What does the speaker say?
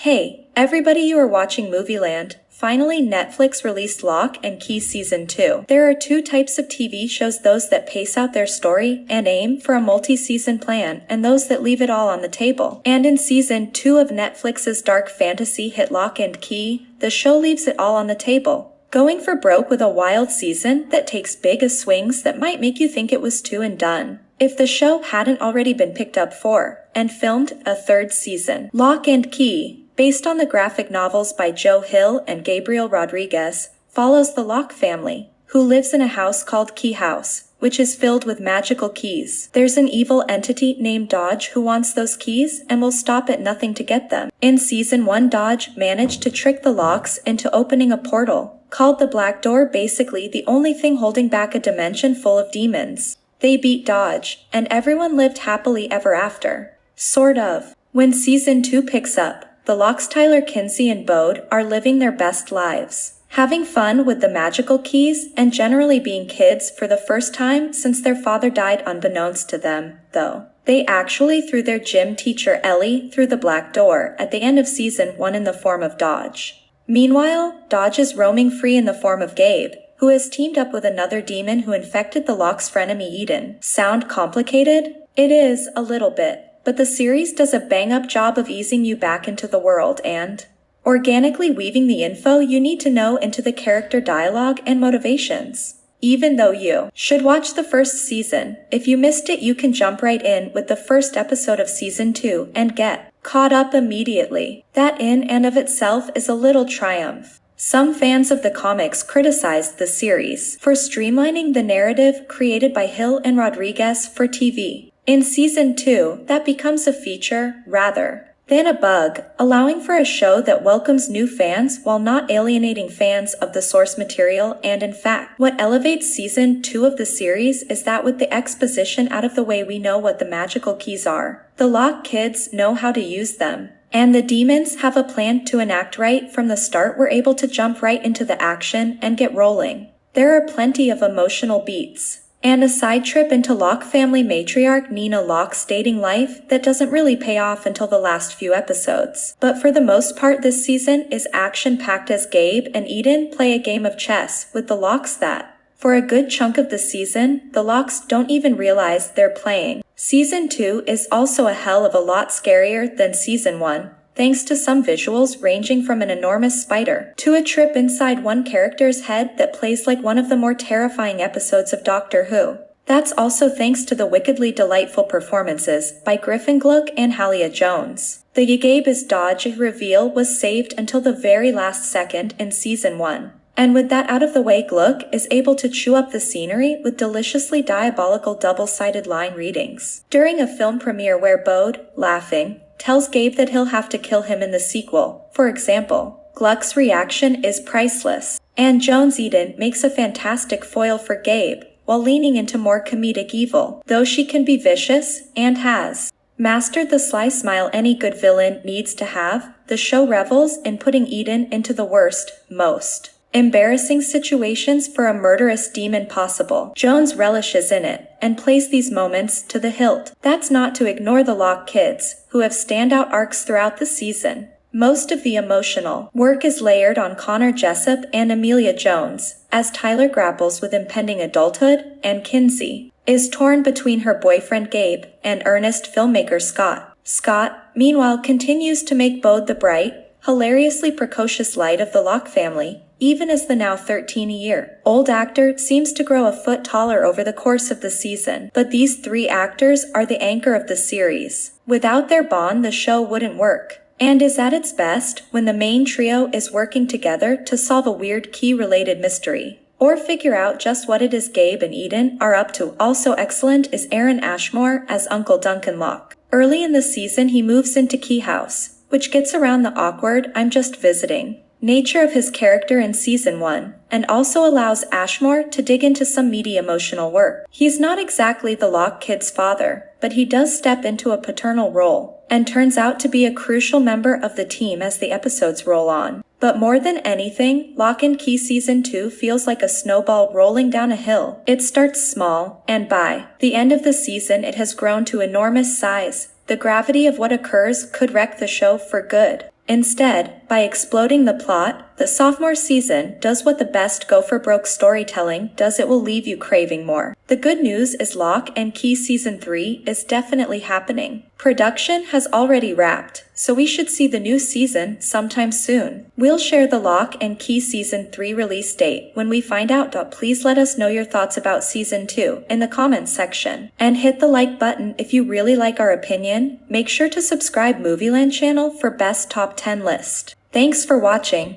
Hey, everybody, you are watching Movieland. Finally, Netflix released Lock and Key Season 2. There are two types of TV shows: those that pace out their story and aim for a multi-season plan, and those that leave it all on the table. And in Season 2 of Netflix's dark fantasy hit Lock and Key, the show leaves it all on the table, going for broke with a wild season that takes big swings that might make you think it was two and done if the show hadn't already been picked up for and filmed a third season. Lock and Key, based on the graphic novels by Joe Hill and Gabriel Rodriguez, follows the Locke family, who lives in a house called Key House, which is filled with magical keys. There's an evil entity named Dodge who wants those keys and will stop at nothing to get them. In Season 1, Dodge managed to trick the Lockes into opening a portal called the Black Door, basically the only thing holding back a dimension full of demons. They beat Dodge, and everyone lived happily ever after. Sort of. When Season 2 picks up, the Lockes, Tyler, Kinsey, and Bode are living their best lives, having fun with the magical keys and generally being kids for the first time since their father died unbeknownst to them, though. They actually threw their gym teacher Ellie through the Black Door at the end of Season 1 in the form of Dodge. Meanwhile, Dodge is roaming free in the form of Gabe, who has teamed up with another demon who infected the Locke's frenemy Eden. Sound complicated? It is, a little bit. But the series does a bang-up job of easing you back into the world and organically weaving the info you need to know into the character dialogue and motivations. Even though you should watch the first season, if you missed it, you can jump right in with the first episode of Season 2 and get caught up immediately. That in and of itself is a little triumph. Some fans of the comics criticized the series for streamlining the narrative created by Hill and Rodriguez for TV. In Season 2, that becomes a feature, rather than a bug, allowing for a show that welcomes new fans while not alienating fans of the source material. And in fact, what elevates Season 2 of the series is that with the exposition out of the way, we know what the magical keys are. The Locke kids know how to use them, and the demons have a plan to enact right from the start. We're able to jump right into the action and get rolling. There are plenty of emotional beats, and a side trip into Locke family matriarch Nina Locke's dating life that doesn't really pay off until the last few episodes. But for the most part, this season is action-packed as Gabe and Eden play a game of chess with the Lockes that, for a good chunk of the season, the Lockes don't even realize they're playing. Season 2 is also a hell of a lot scarier than Season 1, thanks to some visuals ranging from an enormous spider to a trip inside one character's head that plays like one of the more terrifying episodes of Doctor Who. That's also thanks to the wickedly delightful performances by Griffin Gluck and Halia Jones. The Gabe is Dodge reveal was saved until the very last second in Season 1. And with that out of the way, Gluck is able to chew up the scenery with deliciously diabolical double-sided line readings during a film premiere where Bode, laughing, tells Gabe that he'll have to kill him in the sequel. For example, Gluck's reaction is priceless, and Jones Eden makes a fantastic foil for Gabe while leaning into more comedic evil, though she can be vicious and has mastered the sly smile any good villain needs to have. The show revels in putting Eden into the worst, most embarrassing situations for a murderous demon possible. Jones relishes in it and plays these moments to the hilt. That's not to ignore the Locke kids, who have standout arcs throughout the season. Most of the emotional work is layered on Connor Jessup and Amelia Jones, as Tyler grapples with impending adulthood, and Kinsey is torn between her boyfriend Gabe and earnest filmmaker Scott. Scott, meanwhile, continues to make Bode the bright, hilariously precocious light of the Locke family, even as the now 13-year-old actor seems to grow a foot taller over the course of the season. But these three actors are the anchor of the series. Without their bond, the show wouldn't work, and is at its best when the main trio is working together to solve a weird key-related mystery, or figure out just what it is Gabe and Eden are up to. Also excellent is Aaron Ashmore as Uncle Duncan Locke. Early in the season, he moves into Key House, which gets around the awkward "I'm just visiting" nature of his character in Season 1, and also allows Ashmore to dig into some meaty emotional work. He's not exactly the Locke kid's father, but he does step into a paternal role, and turns out to be a crucial member of the team as the episodes roll on. But more than anything, Lock and Key Season 2 feels like a snowball rolling down a hill. It starts small, and by the end of the season it has grown to enormous size. The gravity of what occurs could wreck the show for good. Instead, by exploding the plot, the sophomore season does what the best go-for-broke storytelling does. It will leave you craving more. The good news is Lock and Key Season 3 is definitely happening. Production has already wrapped, so we should see the new season sometime soon. We'll share the Lock and Key Season 3 release date when we find out. Please let us know your thoughts about Season 2 in the comments section. And hit the like button if you really like our opinion. Make sure to subscribe Movieland channel for best top 10 list. Thanks for watching.